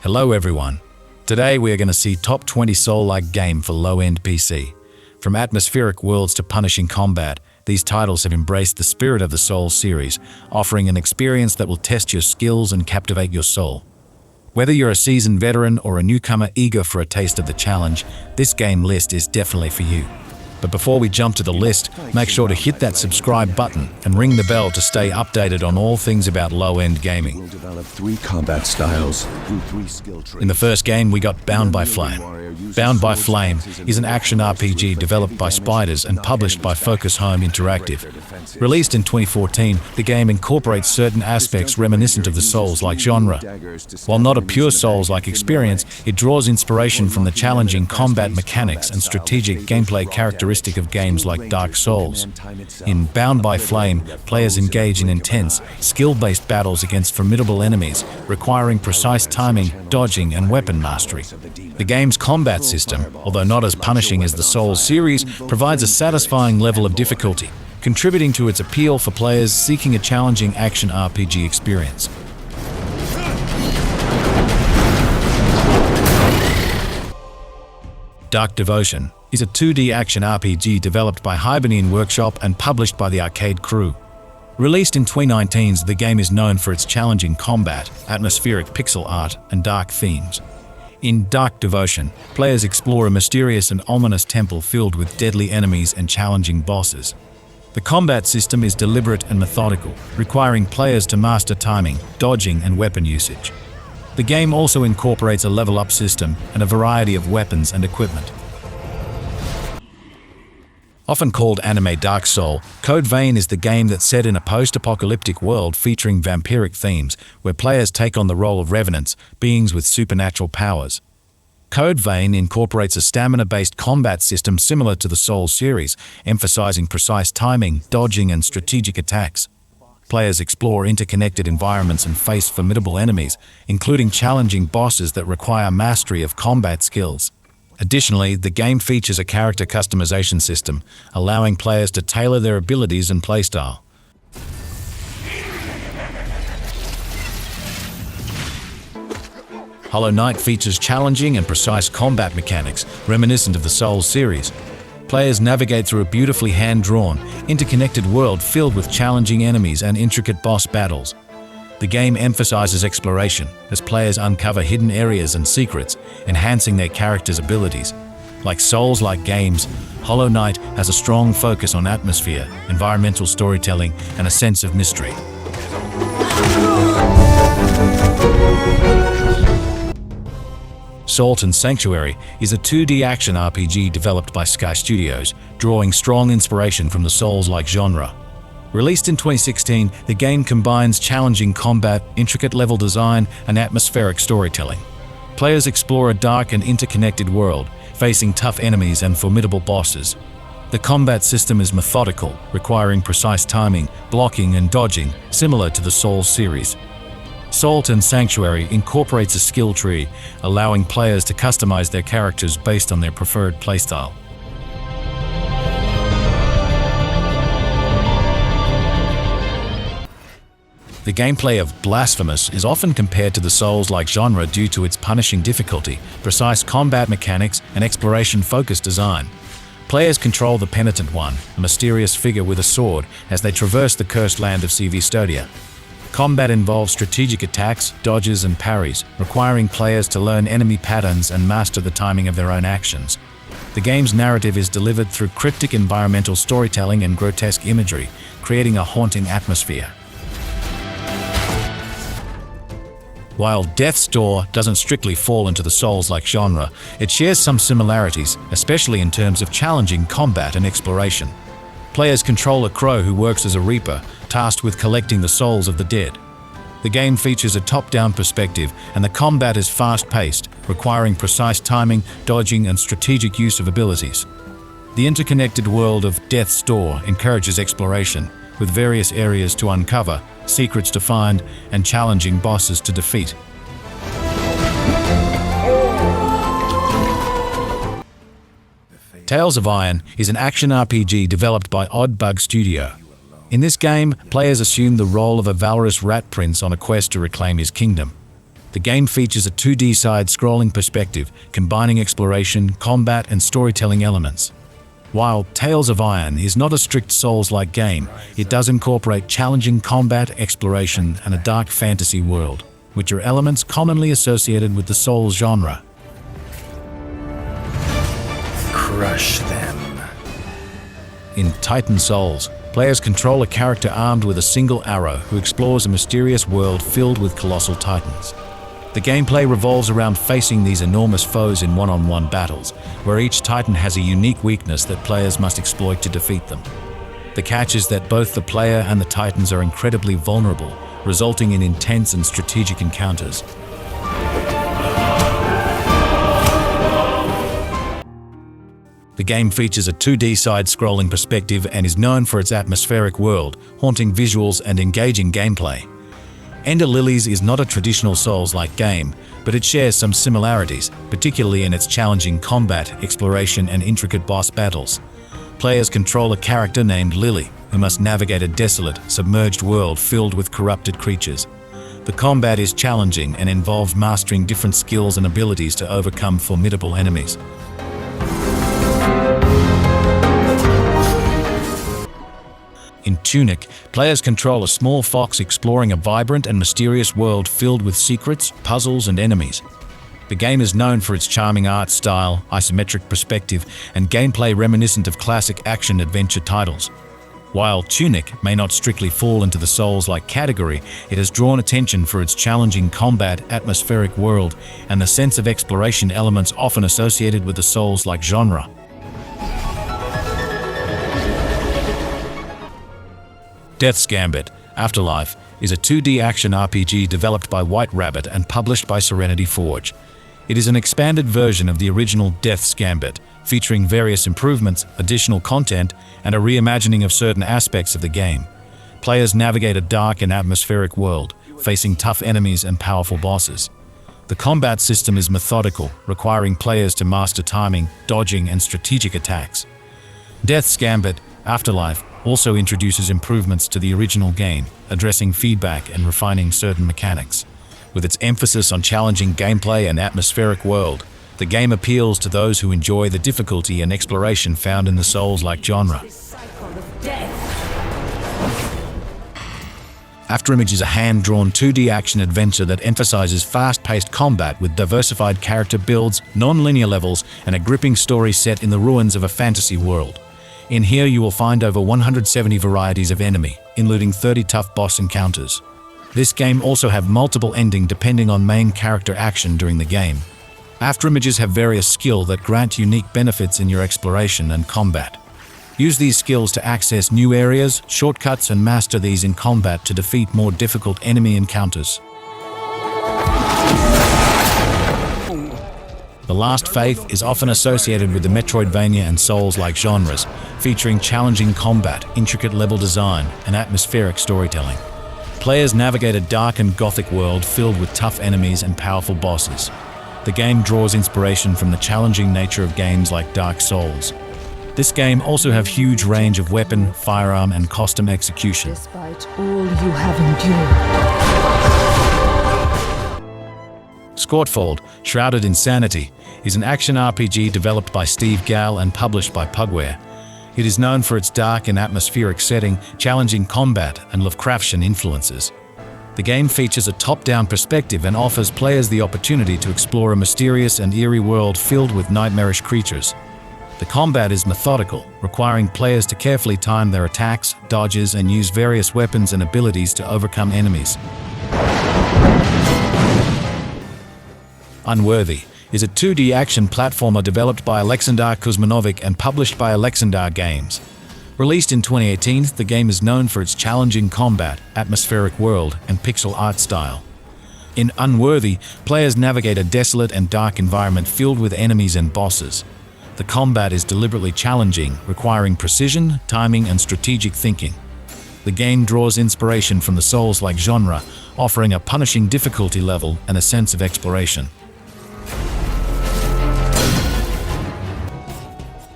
Hello everyone. Today we are going to see top 20 Soul-like game for low-end PC. From atmospheric worlds to punishing combat, these titles have embraced the spirit of the Souls series, offering an experience that will test your skills and captivate your soul. Whether you're a seasoned veteran or a newcomer eager for a taste of the challenge, this game list is definitely for you. But before we jump to the list, make sure to hit that subscribe button and ring the bell to stay updated on all things about low-end gaming. We'll develop 3 combat styles through 3 skill traits. In the first game, we got Bound by Flame. Bound by Flame is an action RPG developed by Spiders and published by Focus Home Interactive. Released in 2014, the game incorporates certain aspects reminiscent of the Souls-like genre. While not a pure Souls-like experience, it draws inspiration from the challenging combat mechanics and strategic gameplay characteristics of games like Dark Souls. In Bound by Flame, players engage in intense, skill-based battles against formidable enemies, requiring precise timing, dodging, and weapon mastery. The game's combat system, although not as punishing as the Souls series, provides a satisfying level of difficulty, contributing to its appeal for players seeking a challenging action RPG experience. Dark Devotion is a 2D action RPG developed by Hibernian Workshop and published by the Arcade Crew. Released in 2019, the game is known for its challenging combat, atmospheric pixel art, and dark themes. In Dark Devotion, players explore a mysterious and ominous temple filled with deadly enemies and challenging bosses. The combat system is deliberate and methodical, requiring players to master timing, dodging, and weapon usage. The game also incorporates a level-up system and a variety of weapons and equipment. Often called anime Dark Soul, Code Vein is the game that's set in a post-apocalyptic world featuring vampiric themes, where players take on the role of revenants, beings with supernatural powers. Code Vein incorporates a stamina-based combat system similar to the Souls series, emphasizing precise timing, dodging, and strategic attacks. Players explore interconnected environments and face formidable enemies, including challenging bosses that require mastery of combat skills. Additionally, the game features a character customization system, allowing players to tailor their abilities and playstyle. Hollow Knight features challenging and precise combat mechanics, reminiscent of the Souls series. Players navigate through a beautifully hand-drawn, interconnected world filled with challenging enemies and intricate boss battles. The game emphasizes exploration as players uncover hidden areas and secrets, enhancing their characters' abilities. Like Souls-like games, Hollow Knight has a strong focus on atmosphere, environmental storytelling, and a sense of mystery. Salt and Sanctuary is a 2D action RPG developed by Sky Studios, drawing strong inspiration from the Souls-like genre. Released in 2016, the game combines challenging combat, intricate level design, and atmospheric storytelling. Players explore a dark and interconnected world, facing tough enemies and formidable bosses. The combat system is methodical, requiring precise timing, blocking, and dodging, similar to the Souls series. Salt and Sanctuary incorporates a skill tree, allowing players to customize their characters based on their preferred playstyle. The gameplay of Blasphemous is often compared to the Souls-like genre due to its punishing difficulty, precise combat mechanics, and exploration-focused design. Players control the Penitent One, a mysterious figure with a sword, as they traverse the cursed land of Stodia. Combat involves strategic attacks, dodges, and parries, requiring players to learn enemy patterns and master the timing of their own actions. The game's narrative is delivered through cryptic environmental storytelling and grotesque imagery, creating a haunting atmosphere. While Death's Door doesn't strictly fall into the Souls-like genre, it shares some similarities, especially in terms of challenging combat and exploration. Players control a crow who works as a reaper, tasked with collecting the souls of the dead. The game features a top-down perspective, and the combat is fast-paced, requiring precise timing, dodging, and strategic use of abilities. The interconnected world of Death's Door encourages exploration, with various areas to uncover, secrets to find, and challenging bosses to defeat. Tales of Iron is an action RPG developed by Odd Bug Studio. In this game, players assume the role of a valorous rat prince on a quest to reclaim his kingdom. The game features a 2D side-scrolling perspective, combining exploration, combat, and storytelling elements. While Tales of Iron is not a strict Souls-like game, it does incorporate challenging combat, exploration, and a dark fantasy world, which are elements commonly associated with the Souls genre. Crush them. In Titan Souls, players control a character armed with a single arrow who explores a mysterious world filled with colossal titans. The gameplay revolves around facing these enormous foes in one-on-one battles, where each titan has a unique weakness that players must exploit to defeat them. The catch is that both the player and the titans are incredibly vulnerable, resulting in intense and strategic encounters. The game features a 2D side-scrolling perspective and is known for its atmospheric world, haunting visuals and engaging gameplay. Lilies is not a traditional Souls-like game, but it shares some similarities, particularly in its challenging combat, exploration, and intricate boss battles. Players control a character named Lily, who must navigate a desolate, submerged world filled with corrupted creatures. The combat is challenging and involves mastering different skills and abilities to overcome formidable enemies. In Tunic, players control a small fox exploring a vibrant and mysterious world filled with secrets, puzzles, and enemies. The game is known for its charming art style, isometric perspective, and gameplay reminiscent of classic action-adventure titles. While Tunic may not strictly fall into the Souls-like category, it has drawn attention for its challenging combat, atmospheric world, and the sense of exploration elements often associated with the Souls-like genre. Death's Gambit: Afterlife is a 2D action RPG developed by White Rabbit and published by Serenity Forge. It is an expanded version of the original Death's Gambit, featuring various improvements, additional content, and a reimagining of certain aspects of the game. Players navigate a dark and atmospheric world, facing tough enemies and powerful bosses. The combat system is methodical, requiring players to master timing, dodging, and strategic attacks. Death's Gambit: Afterlife also introduces improvements to the original game, addressing feedback and refining certain mechanics. With its emphasis on challenging gameplay and atmospheric world, the game appeals to those who enjoy the difficulty and exploration found in the Souls-like genre. Afterimage is a hand-drawn 2D action-adventure that emphasizes fast-paced combat with diversified character builds, non-linear levels, and a gripping story set in the ruins of a fantasy world. In here you will find over 170 varieties of enemy, including 30 tough boss encounters. This game also have multiple endings depending on main character action during the game. Afterimages have various skills that grant unique benefits in your exploration and combat. Use these skills to access new areas, shortcuts, and master these in combat to defeat more difficult enemy encounters. The Last Faith is often associated with the Metroidvania and Souls-like genres, featuring challenging combat, intricate level design, and atmospheric storytelling. Players navigate a dark and gothic world filled with tough enemies and powerful bosses. The game draws inspiration from the challenging nature of games like Dark Souls. This game also has huge range of weapon, firearm, and costume execution. Despite all you have endured. Scortfold: Shrouded in Sanity is an action RPG developed by Steve Gall and published by Pugware. It is known for its dark and atmospheric setting, challenging combat, and Lovecraftian influences. The game features a top-down perspective and offers players the opportunity to explore a mysterious and eerie world filled with nightmarish creatures. The combat is methodical, requiring players to carefully time their attacks, dodges, and use various weapons and abilities to overcome enemies. Unworthy is a 2D action platformer developed by Aleksandar Kuzmanovic and published by Aleksandar Games. Released in 2018, the game is known for its challenging combat, atmospheric world, and pixel art style. In Unworthy, players navigate a desolate and dark environment filled with enemies and bosses. The combat is deliberately challenging, requiring precision, timing, and strategic thinking. The game draws inspiration from the Souls-like genre, offering a punishing difficulty level and a sense of exploration.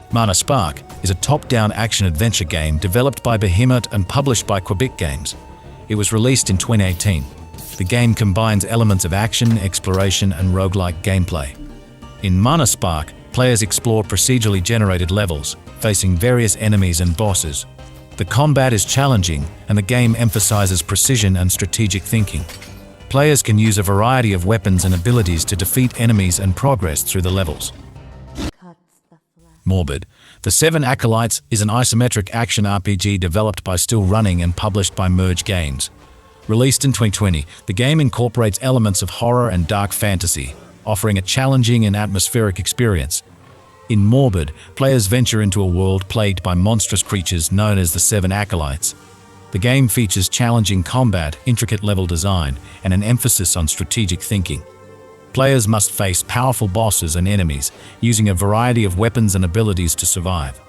Mana Spark is a top-down action-adventure game developed by Behemoth and published by Quebec Games. It was released in 2018. the game combines elements of action, exploration, and roguelike gameplay. In Mana Spark, players explore procedurally generated levels, facing various enemies and bosses. The combat is challenging, and the game emphasizes precision and strategic thinking. Players can use a variety of weapons and abilities to defeat enemies and progress through the levels. Morbid. The Seven Acolytes is an isometric action RPG developed by Still Running and published by Merge Games. Released in 2020, the game incorporates elements of horror and dark fantasy, offering a challenging and atmospheric experience. In Morbid, players venture into a world plagued by monstrous creatures known as the Seven Acolytes. The game features challenging combat, intricate level design, and an emphasis on strategic thinking. Players must face powerful bosses and enemies, using a variety of weapons and abilities to survive.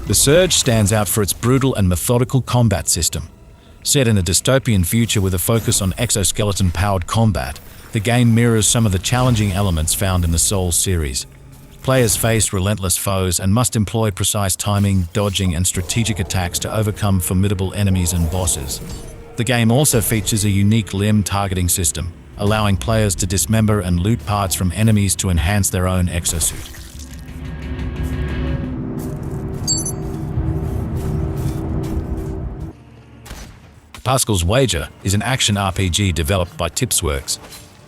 The Surge stands out for its brutal and methodical combat system. Set in a dystopian future with a focus on exoskeleton-powered combat, the game mirrors some of the challenging elements found in the Souls series. Players face relentless foes and must employ precise timing, dodging, and strategic attacks to overcome formidable enemies and bosses. The game also features a unique limb targeting system, allowing players to dismember and loot parts from enemies to enhance their own exosuit. Pascal's Wager is an action RPG developed by Tipsworks.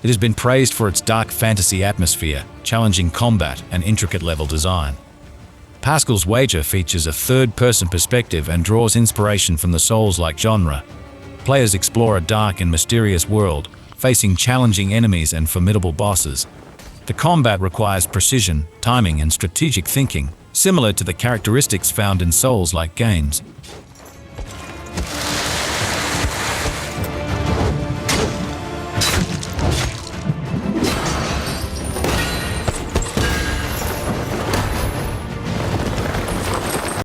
It has been praised for its dark fantasy atmosphere, challenging combat, and intricate level design. Pascal's Wager features a third-person perspective and draws inspiration from the Souls-like genre. Players explore a dark and mysterious world, facing challenging enemies and formidable bosses. The combat requires precision, timing, and strategic thinking, similar to the characteristics found in Souls-like games.